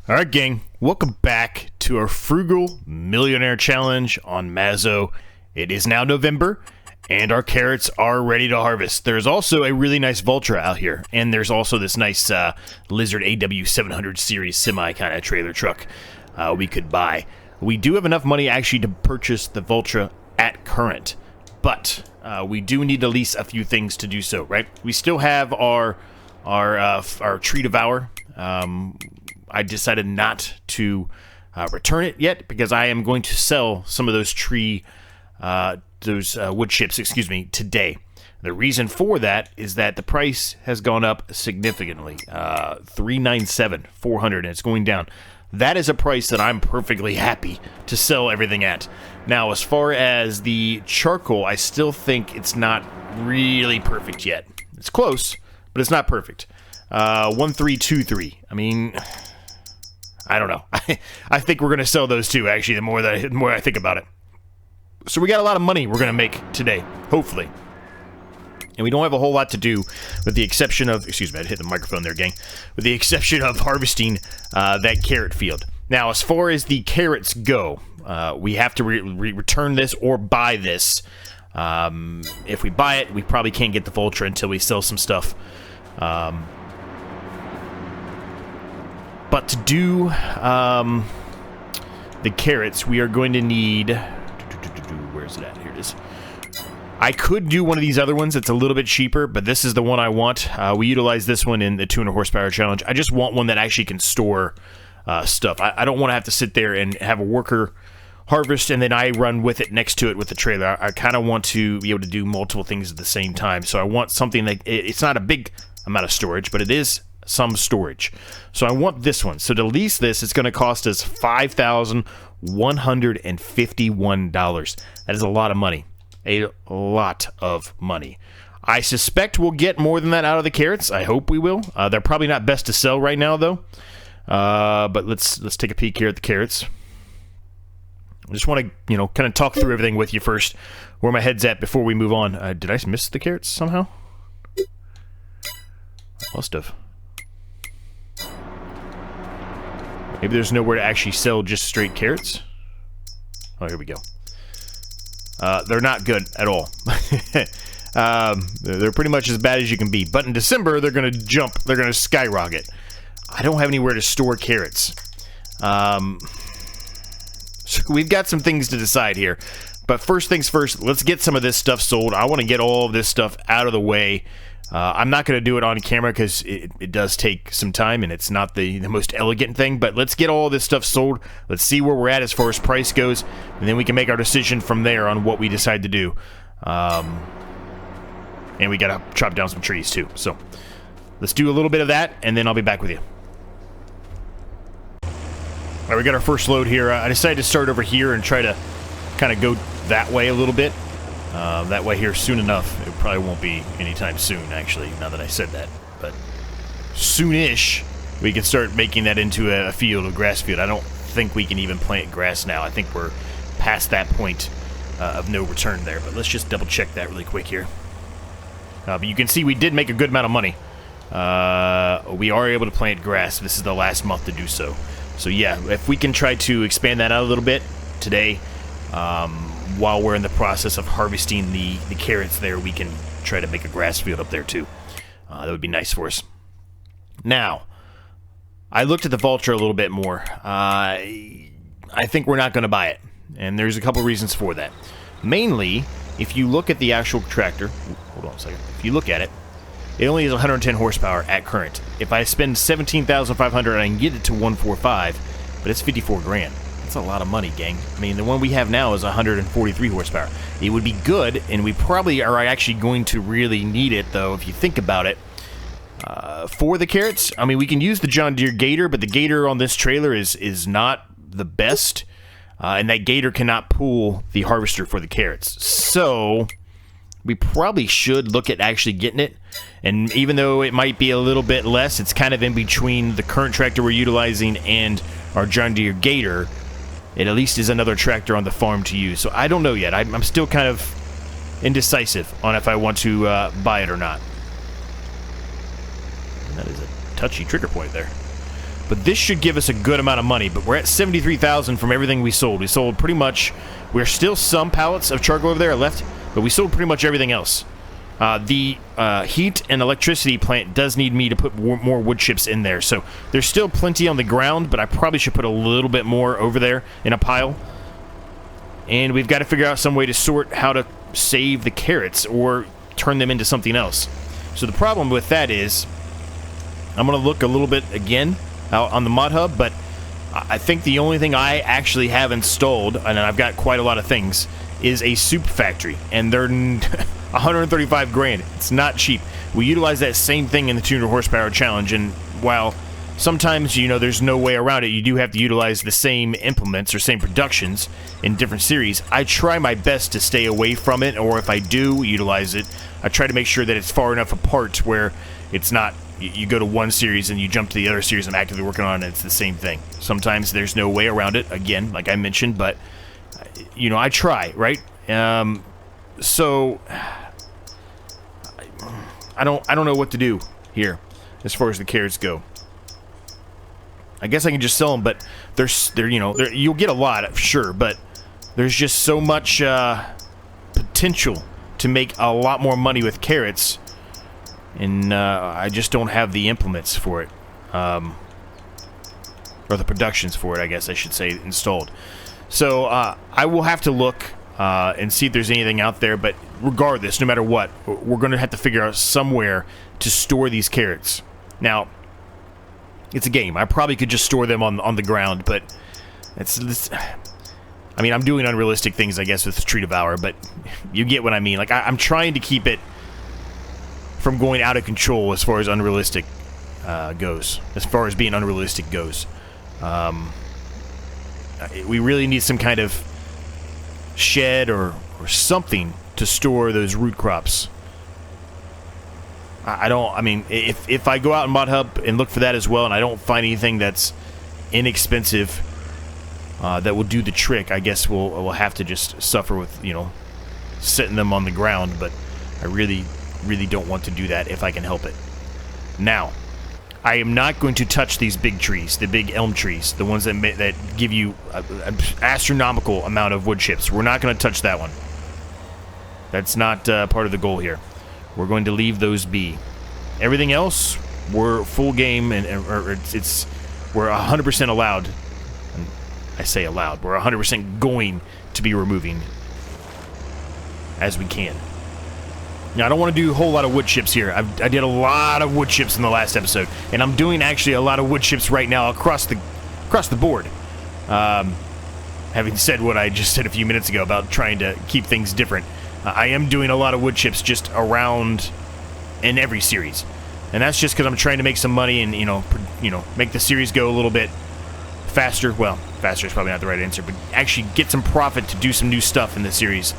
Alright gang, welcome back to our Frugal Millionaire Challenge on Mazo. It is now November, and our carrots are ready to harvest. There's also a really nice Vultra out here, and there's also this nice Lizard AW700 series semi kind of trailer truck we could buy. We do have enough money actually to purchase the Vultra at current, but we do need to lease a few things to do so, right? We still have our tree devour. I decided not to return it yet because I am going to sell some of those wood chips, excuse me, today. The reason for that is that the price has gone up significantly, $397, $400, and it's going down. That is a price that I'm perfectly happy to sell everything at. Now, as far as the charcoal, I still think it's not really perfect yet. It's close, but it's not perfect. 1323. I mean, I don't know. I think we're going to sell those two, actually, the more I think about it. So we got a lot of money we're going to make today, hopefully. And we don't have a whole lot to do with the exception of, excuse me, I hit the microphone there, gang, with the exception of harvesting that carrot field. Now, as far as the carrots go, we have to return this or buy this. If we buy it, we probably can't get the Vultra until we sell some stuff. But to do the carrots, we are going to need... Where is it at? Here it is. I could do one of these other ones that's a little bit cheaper, but this is the one I want. We utilize this one in the 200 horsepower challenge. I just want one that actually can store stuff. I don't want to have to sit there and have a worker harvest and then I run with it next to it with the trailer. I kind of want to be able to do multiple things at the same time. So I want something like... It's not a big amount of storage, but it is some storage. So I want this one. So to lease this, it's going to cost us $5,151. That is a lot of money. A lot of money. I suspect we'll get more than that out of the carrots. I hope we will. They're probably not best to sell right now, though. But let's take a peek here at the carrots. I just want to, kind of talk through everything with you first, where my head's at before we move on. Did I miss the carrots somehow? I must have. Maybe there's nowhere to actually sell just straight carrots. Oh, here we go. They're not good at all. They're pretty much as bad as you can be. But in December, they're going to jump. They're going to skyrocket. I don't have anywhere to store carrots. So we've got some things to decide here. But first things first, let's get some of this stuff sold. I want to get all of this stuff out of the way. I'm not going to do it on camera because it does take some time and it's not the most elegant thing, but let's get all this stuff sold. Let's see where we're at as far as price goes, and then we can make our decision from there on what we decide to do. And we got to chop down some trees too. So let's do a little bit of that, and then I'll be back with you. All right, we got our first load here. I decided to start over here and try to kind of go that way a little bit. That way here soon enough. It probably won't be anytime soon, actually, now that I said that. But soonish, we can start making that into a field, a grass field. I don't think we can even plant grass now. I think we're past that point of no return there. But let's just double check that really quick here. But you can see we did make a good amount of money. We are able to plant grass. This is the last month to do so. So yeah, if we can try to expand that out a little bit today, while we're in the process of harvesting the carrots there, we can try to make a grass field up there too. That would be nice for us. Now, I looked at the Vultra a little bit more. I think we're not going to buy it, and there's a couple reasons for that. Mainly, if you look at the actual tractor, hold on a second. If you look at it, it only has 110 horsepower at current. If I spend $17,500, I can get it to 145, but it's 54 grand. That's a lot of money, gang. I mean, the one we have now is 143 horsepower. It would be good, and we probably are actually going to really need it, though, if you think about it. For the carrots, I mean, we can use the John Deere Gator, but the Gator on this trailer is not the best, and that Gator cannot pull the harvester for the carrots. So we probably should look at actually getting it, and even though it might be a little bit less, it's kind of in between the current tractor we're utilizing and our John Deere Gator. It at least is another tractor on the farm to use. So I don't know yet. I'm still kind of indecisive on if I want to buy it or not. And that is a touchy trigger point there. But this should give us a good amount of money. But we're at 73,000 from everything we sold. We sold pretty much... There's still some pallets of charcoal over there left, but we sold pretty much everything else. The heat and electricity plant does need me to put more wood chips in there. So there's still plenty on the ground, but I probably should put a little bit more over there in a pile. And we've got to figure out some way to sort how to save the carrots or turn them into something else. So the problem with that is I'm going to look a little bit again out on the mod hub, but I think the only thing I actually have installed, and I've got quite a lot of things, is a soup factory, and they're 135 grand. It's not cheap. We utilize that same thing in the 200 horsepower challenge, and while sometimes, you know, there's no way around it, you do have to utilize the same implements or same productions in different series. I try my best to stay away from it, or if I do utilize it, I try to make sure that it's far enough apart where it's not, you go to one series and you jump to the other series I'm actively working on, and it's the same thing. Sometimes there's no way around it, again, like I mentioned, but, you know, I try, right? So, I don't know what to do here as far as the carrots go. I guess I can just sell them, but you'll get a lot, sure, but there's just so much potential to make a lot more money with carrots, and I just don't have the implements for it, or the productions for it, I guess I should say, installed. So I will have to look and see if there's anything out there, but regardless, no matter what, we're going to have to figure out somewhere to store these carrots. Now, it's a game. I probably could just store them on the ground, but I mean, I'm doing unrealistic things, I guess, with Tree Devour, but you get what I mean. Like, I'm trying to keep it from going out of control as far as unrealistic goes. As far as being unrealistic goes. We really need some kind of shed or something to store those root crops. I mean, if I go out in Mod Hub and look for that as well, and I don't find anything that's inexpensive that will do the trick, I guess we'll have to just suffer with, you know, setting them on the ground, but I really don't want to do that if I can help it. Now, I am not going to touch these big trees, the big elm trees, the ones that give you an astronomical amount of wood chips. We're not going to touch that one. That's not part of the goal here. We're going to leave those be. Everything else, we're full game, and we're 100% allowed. And I say allowed. We're 100% going to be removing as we can. Now, I don't want to do a whole lot of wood chips here. I did a lot of wood chips in the last episode, and I'm doing actually a lot of wood chips right now across the board. Having said what I just said a few minutes ago about trying to keep things different, I am doing a lot of wood chips just around in every series, and that's just because I'm trying to make some money and you know make the series go a little bit faster. Well, faster is probably not the right answer, but actually get some profit to do some new stuff in the series.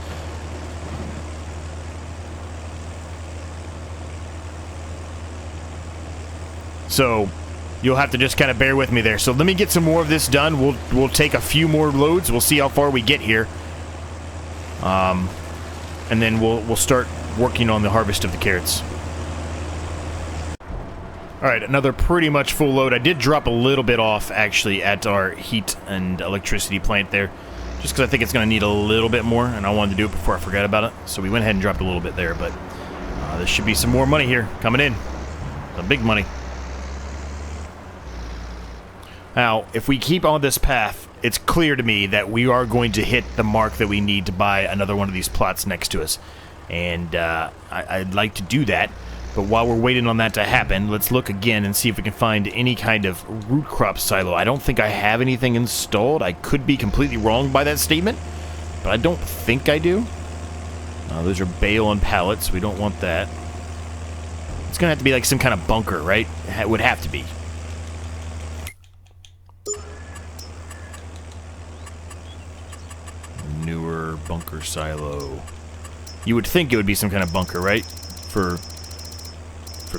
So you'll have to just kind of bear with me there. So let me get some more of this done. We'll take a few more loads. We'll see how far we get here. And then we'll start working on the harvest of the carrots. Alright, another pretty much full load. I did drop a little bit off, actually, at our heat and electricity plant there. Just because I think it's going to need a little bit more, and I wanted to do it before I forgot about it. So we went ahead and dropped a little bit there, but there should be some more money here coming in. Some big money. Now, if we keep on this path, it's clear to me that we are going to hit the mark that we need to buy another one of these plots next to us. And I'd like to do that. But while we're waiting on that to happen, let's look again and see if we can find any kind of root crop silo. I don't think I have anything installed. I could be completely wrong by that statement, but I don't think I do. Those are bale and pallets. We don't want that. It's going to have to be like some kind of bunker, right? It would have to be. Newer bunker silo. You would think it would be some kind of bunker, right? For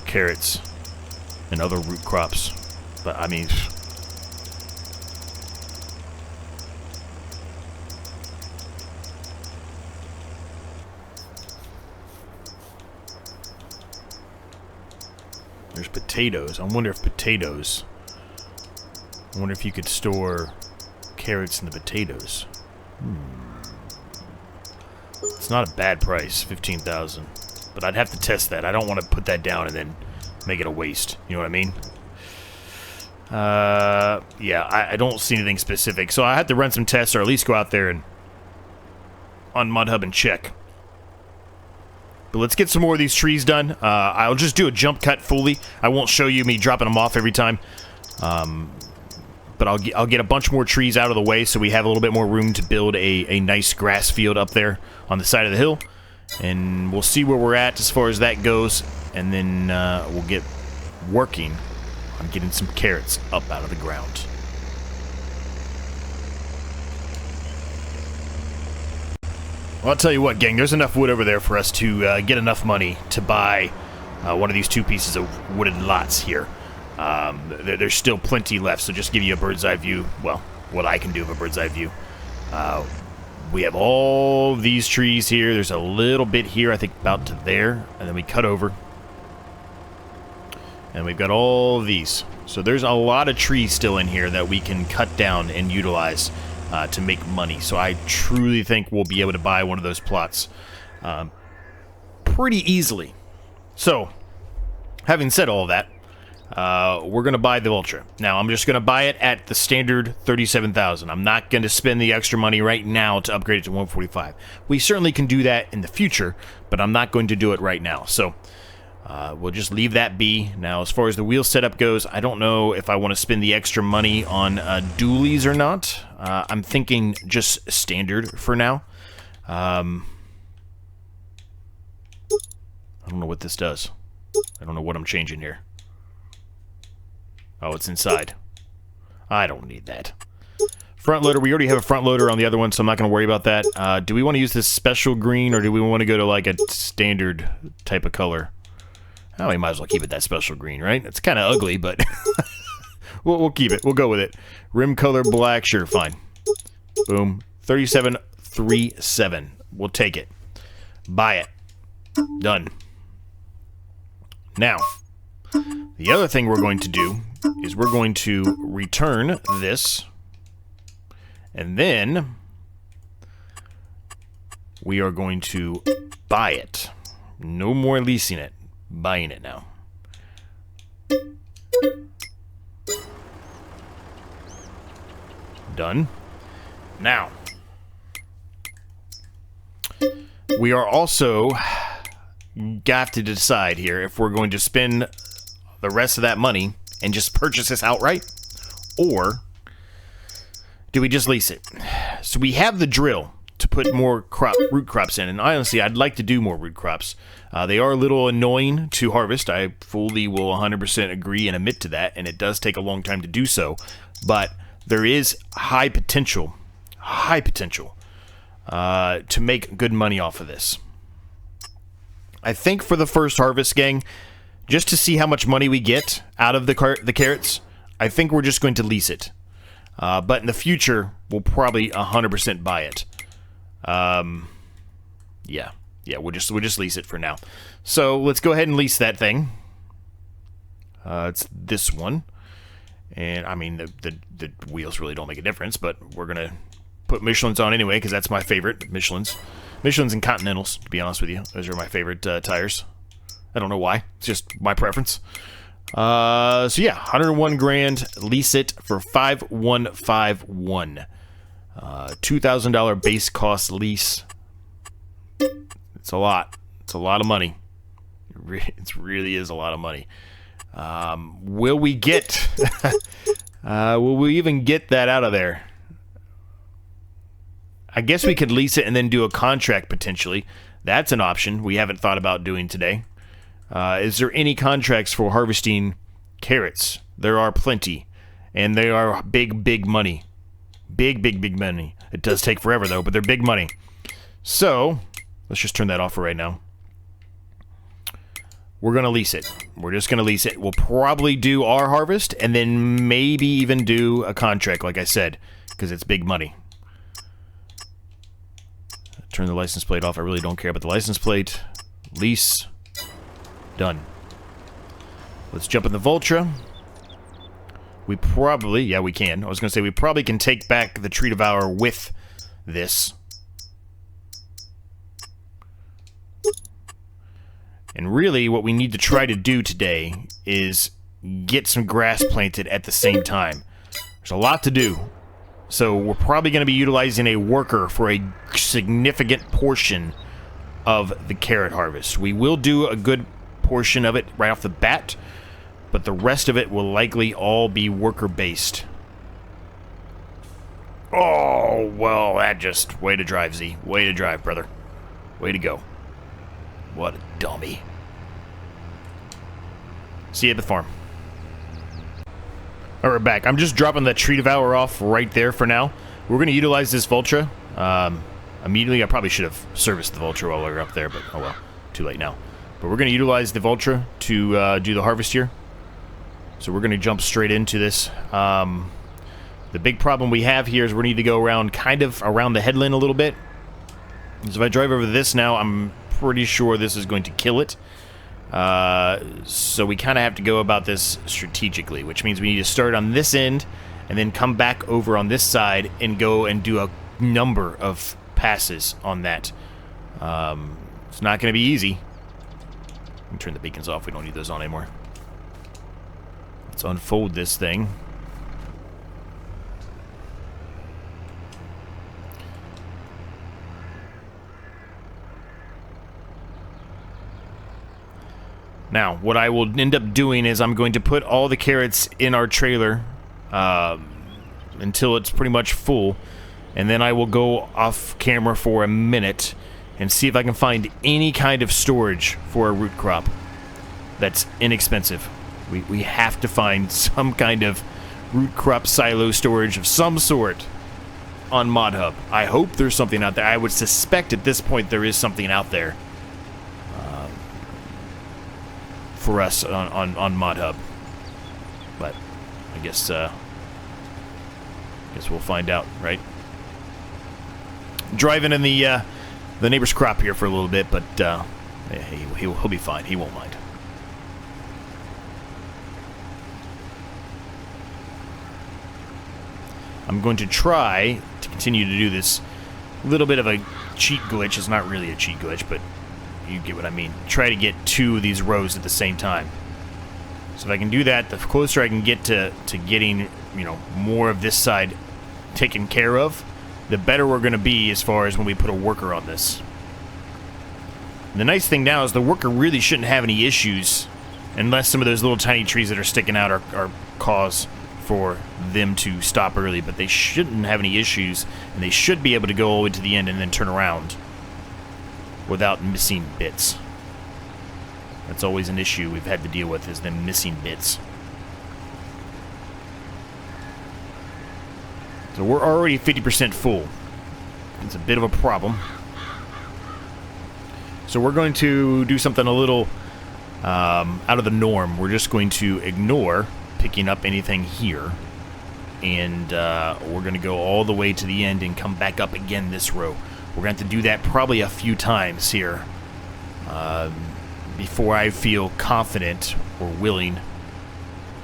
carrots and other root crops. But I mean, there's potatoes. I wonder if potatoes I wonder if you could store carrots and the potatoes. It's not a bad price, 15,000. But I'd have to test that. I don't want to put that down and then make it a waste. You know what I mean? Yeah, I don't see anything specific. So I have to run some tests, or at least go out there and on MudHub and check. But let's get some more of these trees done. I'll just do a jump cut fully. I won't show you me dropping them off every time. But I'll get a bunch more trees out of the way so we have a little bit more room to build a nice grass field up there on the side of the hill. And we'll see where we're at as far as that goes. And then we'll get working on getting some carrots up out of the ground. Well, I'll tell you what, gang, there's enough wood over there for us to get enough money to buy one of these 2 pieces of wooded lots here. There's still plenty left, so just give you a bird's eye view. Well, what I can do of a bird's eye view. We have all these trees here. There's a little bit here, I think about to there, and then we cut over. And we've got all these. So there's a lot of trees still in here that we can cut down and utilize to make money. So I truly think we'll be able to buy one of those plots pretty easily. So, having said all that, we're going to buy the Ultra. Now, I'm just going to buy it at the standard 37,000. I'm not going to spend the extra money right now to upgrade it to 145. We certainly can do that in the future, but I'm not going to do it right now. So, we'll just leave that be. Now, as far as the wheel setup goes, I don't know if I want to spend the extra money on dualies or not. I'm thinking just standard for now. I don't know what this does. I don't know what I'm changing here. Oh, it's inside. I don't need that. Front loader, we already have a front loader on the other one, so I'm not going to worry about that. Do we want to use this special green, or do we want to go to like a standard type of color? Oh, we might as well keep it that special green, right? It's kind of ugly, but we'll keep it. We'll go with it. Rim color black, sure, fine. Boom. 3737. We'll take it. Buy it. Done. Now, the other thing we're going to do is we're going to return this, and then we are going to buy it. No more leasing it. Buying it now. Done. Now, we are also got to decide here if we're going to spend the rest of that money and just purchase this outright, or do we just lease it? So we have the drill to put more root crops in, and honestly, I'd like to do more root crops. They are a little annoying to harvest. I fully will 100% agree and admit to that, and it does take a long time to do so, but there is high potential to make good money off of this. I think for the first harvest, gang, just to see how much money we get out of the carrots, I think we're just going to lease it. But in the future, we'll probably 100% buy it. Yeah, we'll just lease it for now. So let's go ahead and lease that thing. It's this one, and I mean the wheels really don't make a difference, but we're gonna put Michelin's on anyway because that's my favorite. Michelin's and Continentals, to be honest with you, those are my favorite tires. I don't know why. It's just my preference. So yeah, 101 grand. Lease it for 5151. $2,000 base cost lease. It's a lot. It's a lot of money. It really is a lot of money. Will we get? Will we even get that out of there? I guess we could lease it and then do a contract potentially. That's an option we haven't thought about doing today. Is there any contracts for harvesting carrots? There are plenty, and they are big money. Big money. It does take forever though, but they're big money. So let's just turn that off for right now. We're gonna lease it. We're just gonna lease it. We'll probably do our harvest and then maybe even do a contract, like I said, because it's big money. Turn the license plate off. I really don't care about the license plate. Lease. Done. Let's jump in the Vultra. We probably, yeah, we can. I was going to say we probably can take back the tree devour with this. And really, what we need to try to do today is get some grass planted at the same time. There's a lot to do. So we're probably going to be utilizing a worker for a significant portion of the carrot harvest. We will do a good portion of it right off the bat, but the rest of it will likely all be worker-based. Oh, well, that just... Way to drive, Z. Way to drive, brother. Way to go. What a dummy. See you at the farm. Alright, we're back. I'm just dropping that tree devour off right there for now. We're going to utilize this Vultra. Immediately, I probably should have serviced the Vultra while we were up there, but oh well. Too late now. But we're going to utilize the Vultra to do the harvest here. So we're going to jump straight into this. The big problem we have here is we need to go around, kind of around the headland a little bit. So if I drive over this now, I'm pretty sure this is going to kill it. So we kind of have to go about this strategically, which means we need to start on this end and then come back over on this side and go and do a number of passes on that. It's not going to be easy. Let me turn the beacons off. We don't need those on anymore. Let's unfold this thing. Now, what I will end up doing is I'm going to put all the carrots in our trailer until it's pretty much full, and then I will go off camera for a minute and see if I can find any kind of storage for a root crop that's inexpensive. We have to find some kind of root crop silo storage of some sort on ModHub. I hope there's something out there. I would suspect at this point there is something out there for us on ModHub, but I guess we'll find out, right? Driving in the neighbor's crop here for a little bit, but he'll be fine. He won't mind. I'm going to try to continue to do this little bit of a cheat glitch. It's not really a cheat glitch, but you get what I mean. Try to get two of these rows at the same time. So if I can do that, the closer I can get to getting, you know, more of this side taken care of, the better we're going to be as far as when we put a worker on this. The nice thing now is the worker really shouldn't have any issues unless some of those little tiny trees that are sticking out are cause for them to stop early, but they shouldn't have any issues, and they should be able to go all the way to the end and then turn around without missing bits. That's always an issue we've had to deal with, is them missing bits. So we're already 50% full. It's a bit of a problem. So we're going to do something a little out of the norm. We're just going to ignore picking up anything here, and we're going to go all the way to the end and come back up again this row. We're going to have to do that probably a few times here before I feel confident, or willing,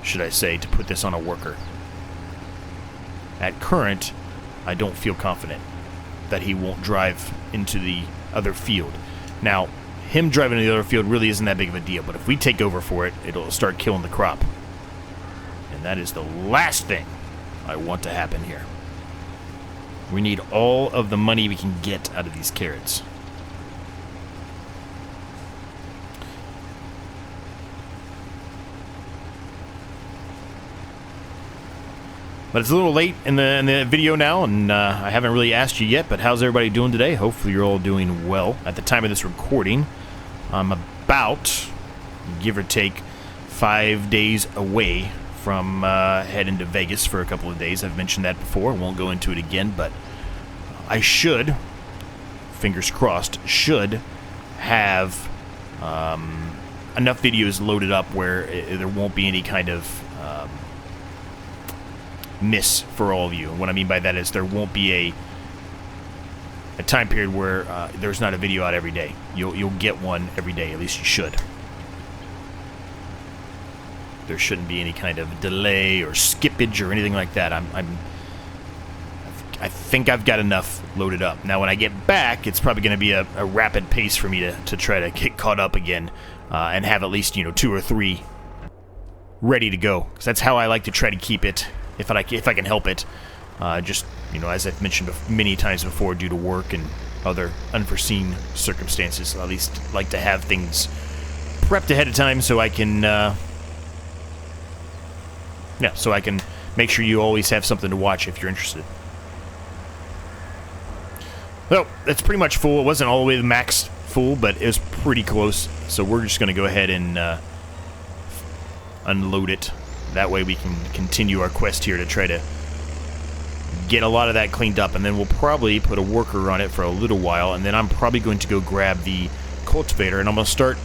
should I say, to put this on a worker. At current, I don't feel confident that he won't drive into the other field. Now, him driving to the other field really isn't that big of a deal, but if we take over for it, it'll start killing the crop. And that is the last thing I want to happen here. We need all of the money we can get out of these carrots. But it's a little late in the video now, and I haven't really asked you yet, but how's everybody doing today? Hopefully you're all doing well. At the time of this recording, I'm about, give or take, 5 days away from heading to Vegas for a couple of days. I've mentioned that before. I won't go into it again, but I should, fingers crossed, should have enough videos loaded up where there won't be any kind of miss for all of you. And what I mean by that is there won't be a time period where there's not a video out every day. You'll get one every day, at least you should. there shouldn't be any kind of delay or skippage or anything like that. I think I've got enough loaded up. Now, when I get back, it's probably going to be a rapid pace for me to try to get caught up again and have at least, 2 or 3 ready to go. Because that's how I like to try to keep it, if I can help it. Just, as I've mentioned many times before, due to work and other unforeseen circumstances, I at least like to have things prepped ahead of time so I can, so I can make sure you always have something to watch if you're interested. Well, it's pretty much full. It wasn't all the way to max full, but it was pretty close. So we're just going to go ahead and unload it. That way we can continue our quest here to try to get a lot of that cleaned up. And then we'll probably put a worker on it for a little while. And then I'm probably going to go grab the cultivator. And I'm going to start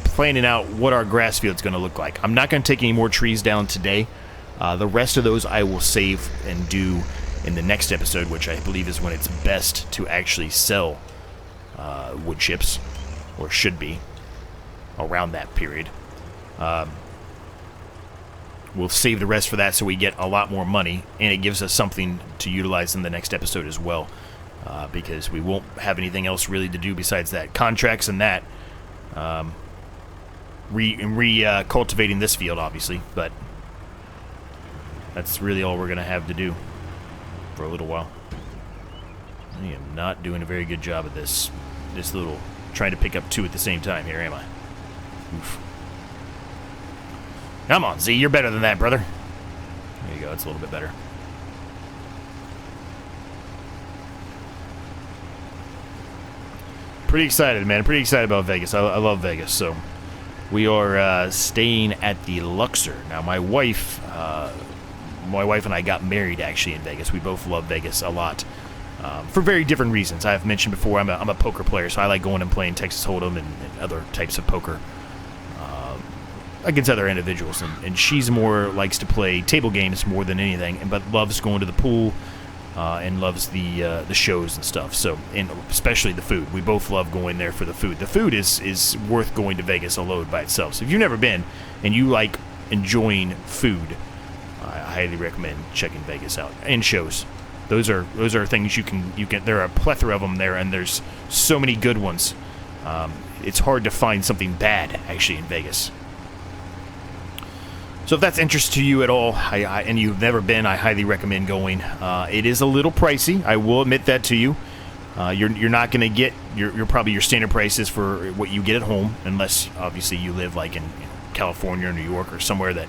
planning out what our grass field's going to look like. I'm not going to take any more trees down today. The rest of those I will save and do in the next episode, which I believe is when it's best to actually sell wood chips, or should be, around that period. We'll save the rest for that so we get a lot more money, and it gives us something to utilize in the next episode as well, because we won't have anything else really to do besides that. Contracts and that, cultivating this field, obviously, but that's really all we're going to have to do for a little while. I am not doing a very good job at this little trying to pick up 2 at the same time here, am I? Oof. Come on, Z, you're better than that, brother. There you go, it's a little bit better. Pretty excited, man. Pretty excited about Vegas. I love Vegas. So we are staying at the Luxor. Now, my wife and I got married actually in Vegas. We both love Vegas a lot, for very different reasons. I've mentioned before, I'm a poker player, so I like going and playing Texas Hold'em and other types of poker against other individuals. And she's more likes to play table games more than anything, but loves going to the pool and loves the shows and stuff. So, and especially the food. We both love going there for the food. The food is worth going to Vegas alone by itself. So if you've never been and you like enjoying food, I highly recommend checking Vegas out. And shows. Those are things you can. There are a plethora of them there, and there's so many good ones. It's hard to find something bad actually in Vegas. So if that's interest to you at all, and you've never been, I highly recommend going. It is a little pricey. I will admit that to you. You're not going to get your probably your standard prices for what you get at home, unless obviously you live like in California or New York or somewhere that,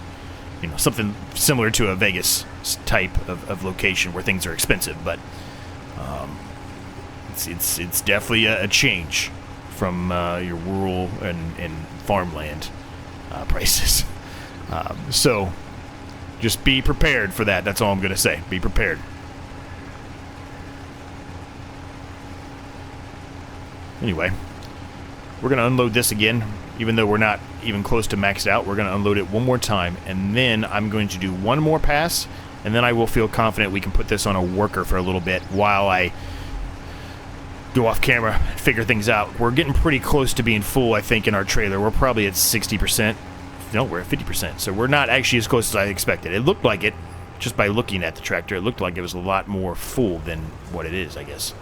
something similar to a Vegas type of location where things are expensive. But it's definitely a change from your rural and farmland prices. So just be prepared for that. That's all I'm going to say. Be prepared. Anyway, we're going to unload this again. Even though we're not even close to maxed out, we're going to unload it one more time, and then I'm going to do one more pass, and then I will feel confident we can put this on a worker for a little bit while I go off camera and figure things out. We're getting pretty close to being full, I think, in our trailer. We're probably at 60%. No, we're at 50%, so we're not actually as close as I expected. It looked like it, just by looking at the tractor, it looked like it was a lot more full than what it is, I guess.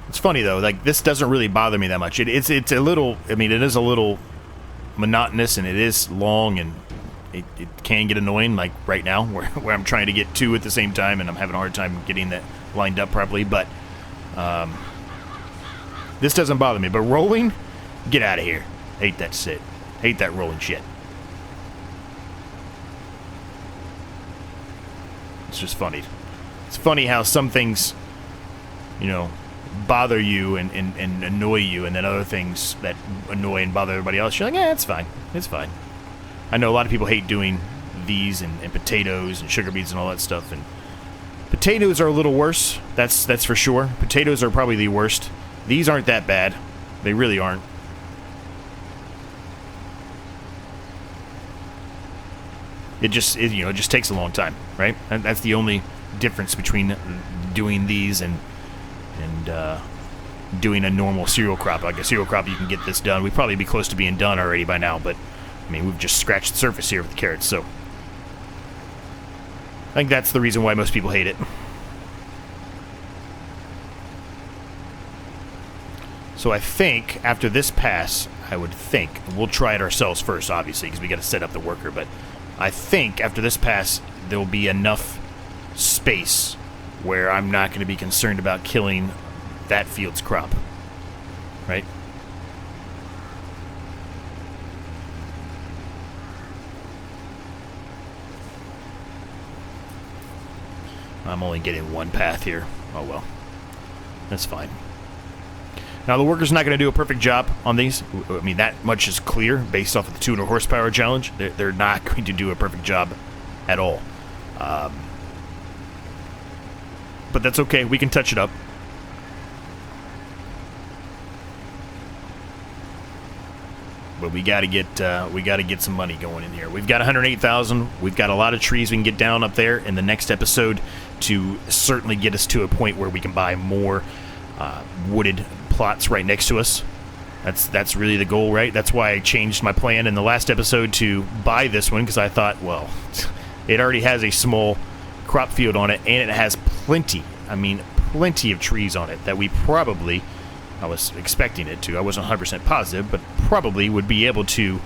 It's funny though, like this doesn't really bother me that much. It's a little, I mean, it is a little monotonous and it is long and it can get annoying, like right now where I'm trying to get 2 at the same time and I'm having a hard time getting that lined up properly. But this doesn't bother me. But rolling, get out of here. Hate that shit. Hate that rolling shit. It's just funny. It's funny how some things, bother you and annoy you, and then other things that annoy and bother everybody else, you're like, it's fine. It's fine. I know a lot of people hate doing these and potatoes and sugar beets and all that stuff, and potatoes are a little worse. That's for sure. Potatoes are probably the worst. These aren't that bad. They really aren't. It just it just takes a long time, right? And that's the only difference between doing these and doing a normal cereal crop. Like a cereal crop, you can get this done. We'd probably be close to being done already by now, but I mean, we've just scratched the surface here with the carrots, so I think that's the reason why most people hate it. So I think after this pass, I would think, we'll try it ourselves first, obviously, because we got to set up the worker, but I think after this pass, there will be enough space where I'm not going to be concerned about killing that field's crop, right? I'm only getting one path here. Oh well, that's fine. Now the worker's not going to do a perfect job on these. I mean, that much is clear based off of the 200 horsepower challenge. They're not going to do a perfect job at all. But that's okay. We can touch it up. But we got to get some money going in here. We've got 108,000. We've got a lot of trees we can get down up there in the next episode to certainly get us to a point where we can buy more wooded plots right next to us. That's really the goal, right? That's why I changed my plan in the last episode to buy this one, because I thought, well, it already has a small crop field on it, and it has plenty of trees on it that we probably, I was expecting it to, I wasn't 100% positive, but probably would be able to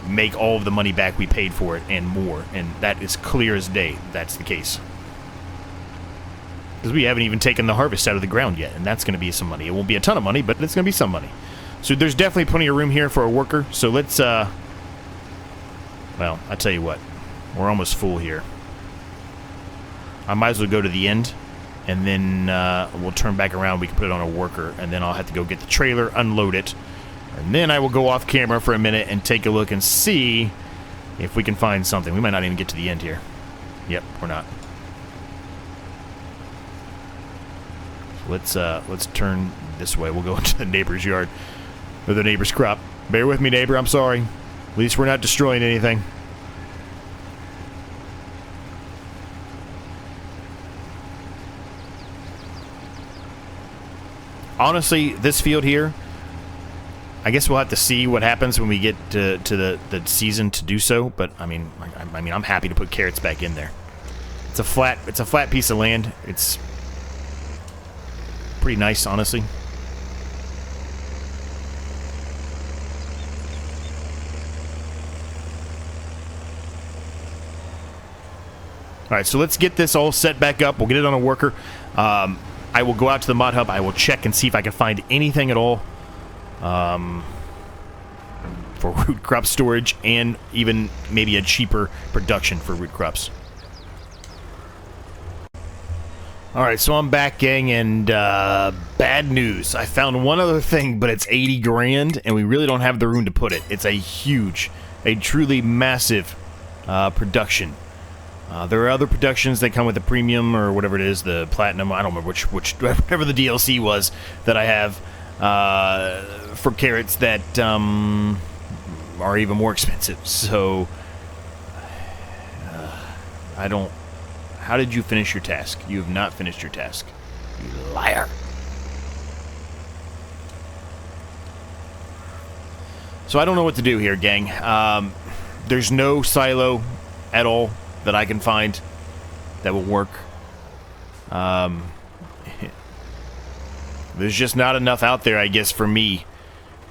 make all of the money back we paid for it and more, and that is clear as day. That's the case. Because we haven't even taken the harvest out of the ground yet, and that's going to be some money. It won't be a ton of money, but it's going to be some money. So there's definitely plenty of room here for a worker, so let's, well, I tell you what, we're almost full here. I might as well go to the end, and then we'll turn back around. We can put it on a worker, and then I'll have to go get the trailer, unload it, and then I will go off camera for a minute and take a look and see if we can find something. We might not even get to the end here. Yep, we're not. Let's turn this way. We'll go into the neighbor's yard, or the neighbor's crop. Bear with me, neighbor. I'm sorry. At least we're not destroying anything. Honestly, this field here, I guess we'll have to see what happens when we get to the season to do so. But I mean, I'm happy to put carrots back in there. It's a flat piece of land. It's pretty nice, honestly. All right, so let's get this all set back up. We'll get it on a worker. I will go out to the mod hub. I will check and see if I can find anything at all for root crop storage, and even maybe a cheaper production for root crops. Alright, so I'm back, gang, and bad news. I found one other thing, but it's 80 grand, and we really don't have the room to put it. It's a truly massive production. There are other productions that come with the premium, or whatever it is, the platinum, I don't remember whatever the DLC was that I have for carrots that are even more expensive. So, I don't... How did you finish your task? You have not finished your task. You liar. So I don't know what to do here, gang. There's no silo at all that I can find that will work. There's just not enough out there, I guess, for me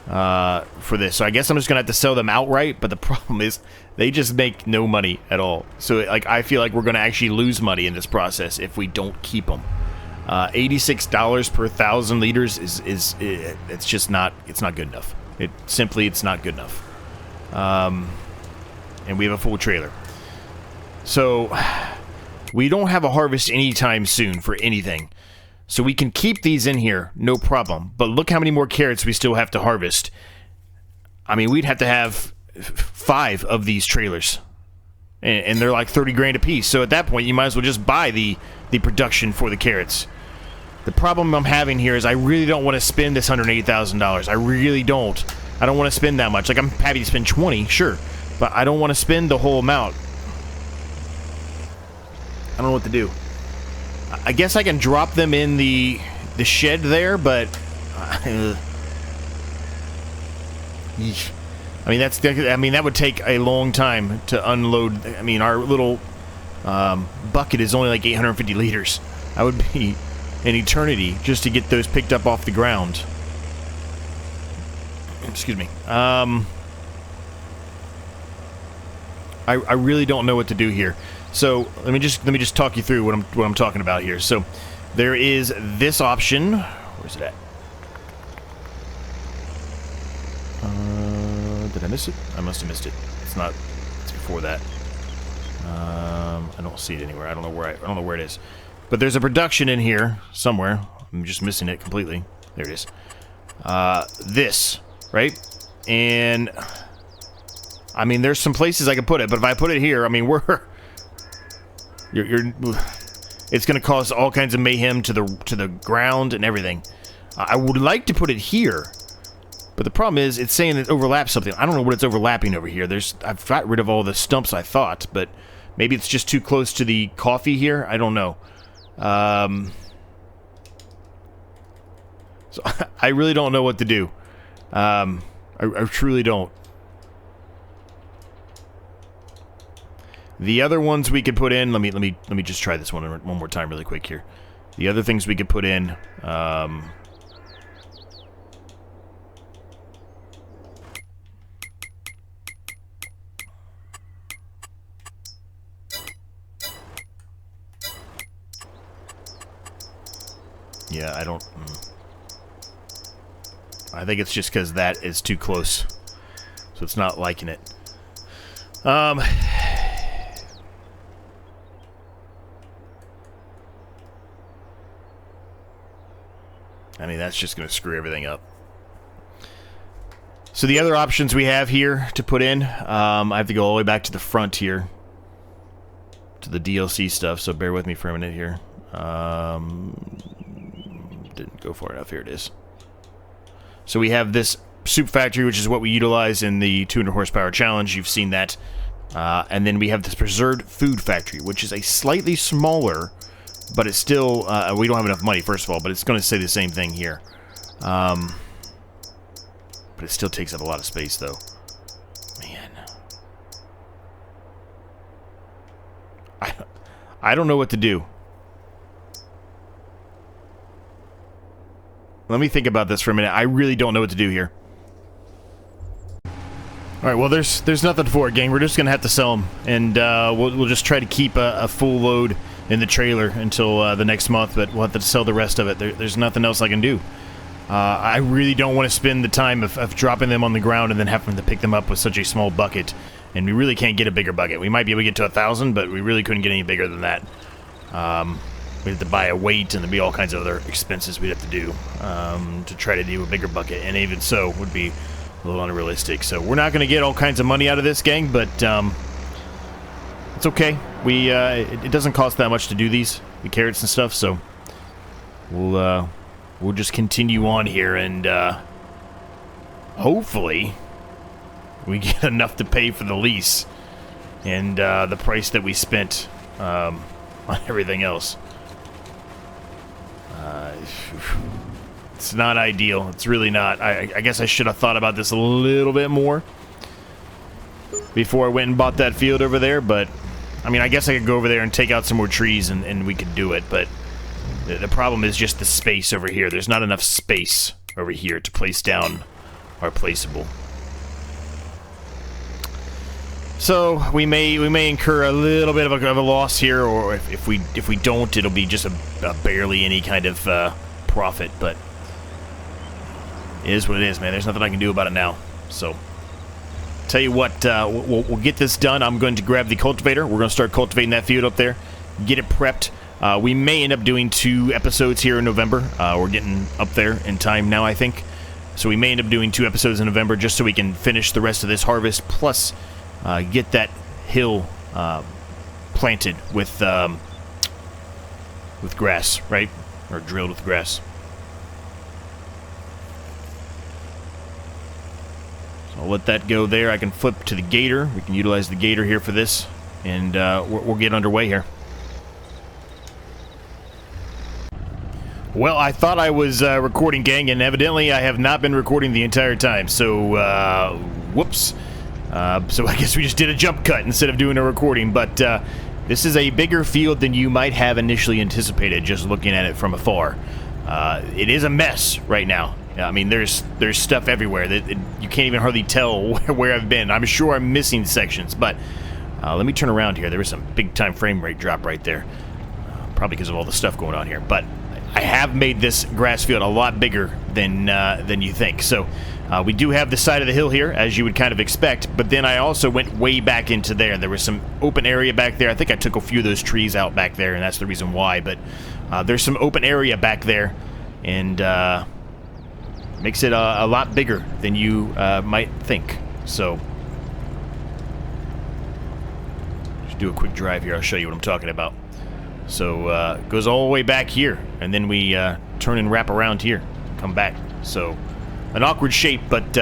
for this. So I guess I'm just going to have to sell them outright, but the problem is they just make no money at all. So like, I feel like we're going to actually lose money in this process if we don't keep them. $86 per 1,000 liters it's just not, it's not good enough. It's not good enough. And we have a full trailer. So we don't have a harvest anytime soon for anything. So we can keep these in here, no problem. But look how many more carrots we still have to harvest. I mean, we'd have to have 5 of these trailers. And they're like 30 grand a piece. So at that point, you might as well just buy the production for the carrots. The problem I'm having here is I really don't want to spend this $180,000. I really don't. I don't want to spend that much. Like, I'm happy to spend 20, sure. But I don't want to spend the whole amount. I don't know what to do. I guess I can drop them in the shed there, but I mean that would take a long time to unload. I mean, our little bucket is only like 850 liters. That would be an eternity just to get those picked up off the ground. Excuse me. I really don't know what to do here. So let me just talk you through what I'm talking about here. So there is this option. Where's it at? Did I miss it? I must have missed it. It's not. It's before that. I don't see it anywhere. I don't know where it is. But there's a production in here somewhere. I'm just missing it completely. There it is. This, right? And I mean, there's some places I could put it, but if I put it here, I mean, it's going to cause all kinds of mayhem to the ground and everything. I would like to put it here, but the problem is it's saying it overlaps something. I don't know what it's overlapping over here. I've got rid of all the stumps I thought, but maybe it's just too close to the coffee here. I don't know. So I really don't know what to do. I truly don't. The other ones we could put in. Let me just try this one more time really quick here. The other things we could put in. Yeah, I don't. I think it's just because that is too close, so it's not liking it. I mean, that's just going to screw everything up. So the other options we have here to put in, I have to go all the way back to the front here, to the DLC stuff, so bear with me for a minute here. Didn't go far enough. Here it is. So we have this soup factory, which is what we utilize in the 200 horsepower challenge. You've seen that. And then we have this preserved food factory, which is a slightly smaller, but it's still, we don't have enough money, first of all, but it's going to say the same thing here. But it still takes up a lot of space, though. Man. I don't know what to do. Let me think about this for a minute. I really don't know what to do here. Alright, well, there's nothing for it, gang. We're just going to have to sell them. And we'll just try to keep a full load in the trailer until the next month, but we'll have to sell the rest of it. There's nothing else I can do. I really don't want to spend the time of dropping them on the ground and then having to pick them up with such a small bucket. And we really can't get a bigger bucket. We might be able to get to 1,000, but we really couldn't get any bigger than that. We'd have to buy a weight, and there'd be all kinds of other expenses we'd have to do to try to do a bigger bucket. And even so, would be a little unrealistic. So we're not going to get all kinds of money out of this, gang, but it's okay. It doesn't cost that much to do the carrots and stuff, so we'll just continue on here, and hopefully we get enough to pay for the lease and the price that we spent on everything else. It's not ideal. It's really not. I guess I should have thought about this a little bit more before I went and bought that field over there, but I mean, I guess I could go over there and take out some more trees and we could do it, but the problem is just the space over here. There's not enough space over here to place down our placeable. So we may incur a little bit of a loss here, or if we don't, it'll be just a barely any kind of profit. But it is what it is, man. There's nothing I can do about it now. So tell you what, we'll get this done. I'm going to grab the cultivator. We're going to start cultivating that field up there, get it prepped. We may end up doing 2 episodes here in November. We're getting up there in time now, I think. So we may end up doing 2 episodes in November just so we can finish the rest of this harvest, plus get that hill planted with grass, right? Or drilled with grass. So I'll let that go there. I can flip to the Gator. We can utilize the Gator here for this, and we'll get underway here. Well, I thought I was recording, gang, and evidently I have not been recording the entire time, so, whoops. So I guess we just did a jump cut instead of doing a recording, but this is a bigger field than you might have initially anticipated just looking at it from afar. It is a mess right now. I mean, there's stuff everywhere that you can't even hardly tell where I've been. I'm sure I'm missing sections, but let me turn around here. There was some big-time frame rate drop right there, probably because of all the stuff going on here. But I have made this grass field a lot bigger than you think. So we do have the side of the hill here, as you would kind of expect, but then I also went way back into there. There was some open area back there. I think I took a few of those trees out back there, and that's the reason why. But there's some open area back there, and makes it a lot bigger than you might think. So just do a quick drive here. I'll show you what I'm talking about. So it goes all the way back here, and then we turn and wrap around here, come back. So an awkward shape, but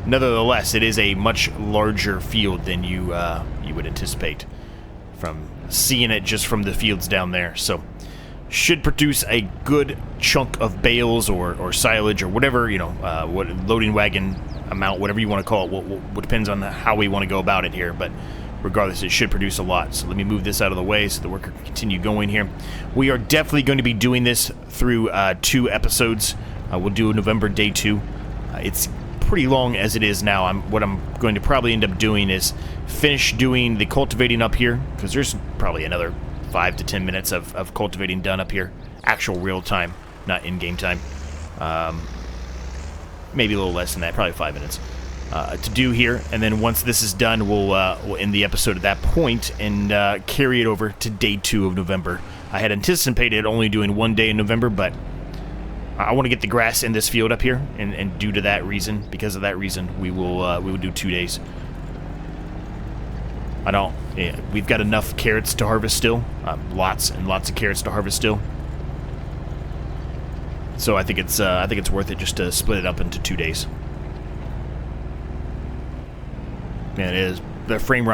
nevertheless, it is a much larger field than you would anticipate from seeing it just from the fields down there. So should produce a good chunk of bales or silage or whatever, you know, what loading wagon amount, whatever you want to call it. What depends on how we want to go about it here, but regardless, it should produce a lot. So let me move this out of the way so the worker can continue going here. We are definitely going to be doing this through 2 episodes. We'll do November day 2. It's pretty long as it is now. What I'm going to probably end up doing is finish doing the cultivating up here, because there's probably another 5 to 10 minutes of cultivating done up here. Actual real time, not in-game time. Maybe a little less than that, probably 5 minutes to do here. And then once this is done, we'll end the episode at that point and carry it over to day 2 of November. I had anticipated only doing 1 day in November, but I want to get the grass in this field up here, and due to that reason, because of that reason, we will do 2 days. We've got enough carrots to harvest still, lots and lots of carrots to harvest still. So I think it's worth it just to split it up into 2 days. Man, it is. The frame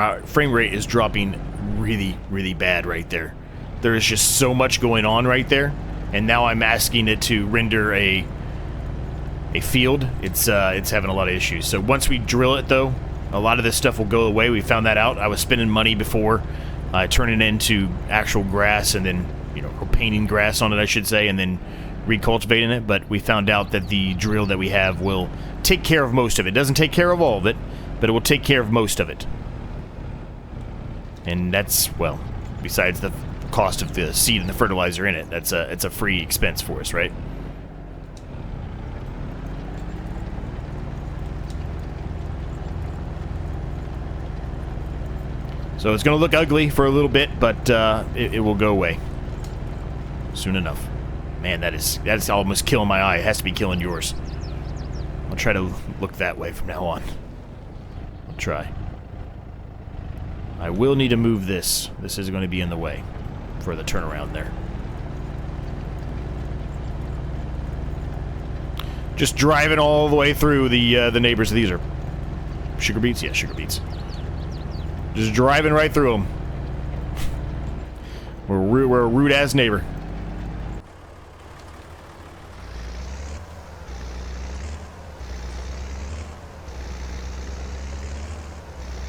rate is dropping really, really bad right there. There is just so much going on right there, and now I'm asking it to render a field. It's having a lot of issues. So once we drill it, though, a lot of this stuff will go away. We found that out. I was spending money before turning it into actual grass, and then, you know, painting grass on it, I should say, and then recultivating it. But we found out that the drill that we have will take care of most of it. It doesn't take care of all of it, but it will take care of most of it. And that's, well, besides the cost of the seed and the fertilizer in it, it's a free expense for us, right? So it's going to look ugly for a little bit, but it will go away soon enough. Man, that's almost killing my eye. It has to be killing yours. I'll try to look that way from now on. I'll try. I will need to move this. This is going to be in the way for the turnaround there. Just driving all the way through the neighbors. These are sugar beets? Yeah, sugar beets. Just driving right through them. We're a rude-ass neighbor.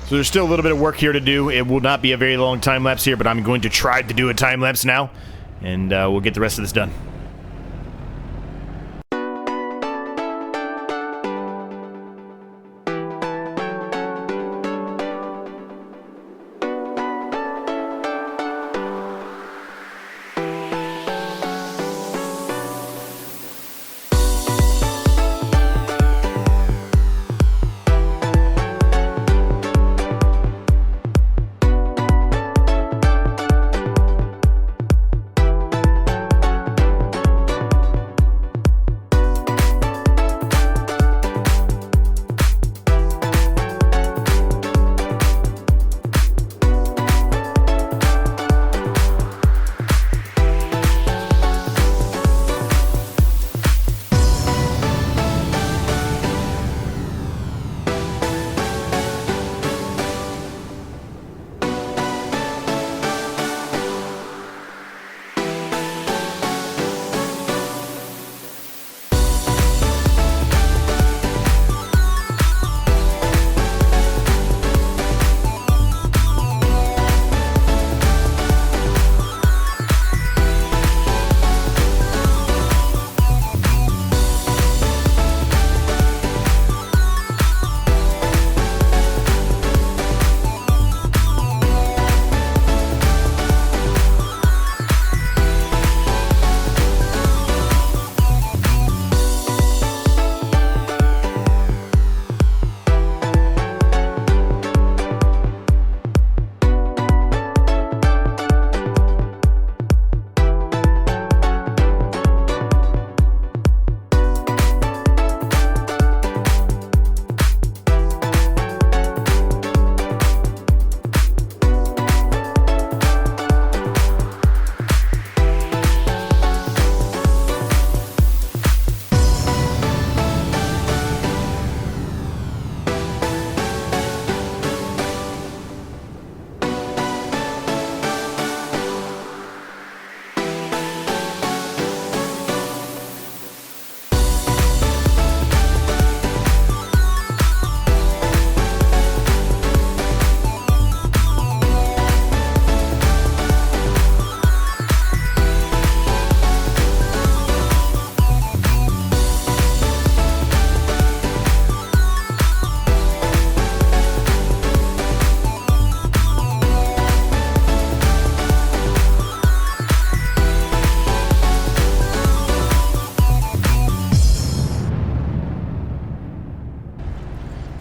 So there's still a little bit of work here to do. It will not be a very long time-lapse here, but I'm going to try to do a time-lapse now, and we'll get the rest of this done.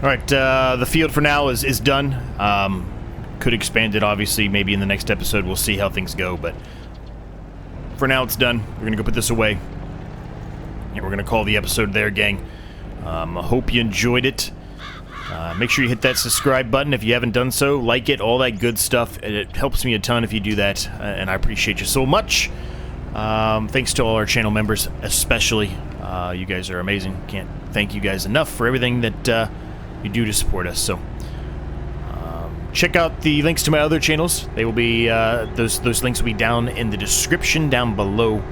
Alright, the field for now is done. Could expand it, obviously. Maybe in the next episode we'll see how things go, but for now it's done. We're going to go put this away. And we're going to call the episode there, gang. I hope you enjoyed it. Make sure you hit that subscribe button if you haven't done so. Like it, all that good stuff. It helps me a ton if you do that, and I appreciate you so much. Thanks to all our channel members, especially. You guys are amazing. Can't thank you guys enough for everything that you do to support us. So check out the links to my other channels. They will be those links will be down in the description down below.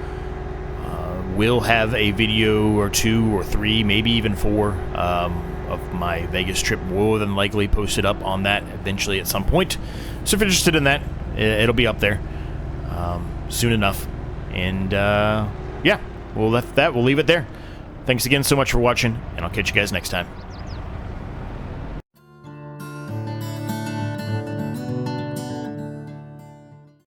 We'll have a video or 2 or 3, maybe even 4 of my Vegas trip, more than likely posted up on that eventually at some point. So if you're interested in that, it'll be up there soon enough. And yeah, we'll leave it there. Thanks again so much for watching, and I'll catch you guys next time.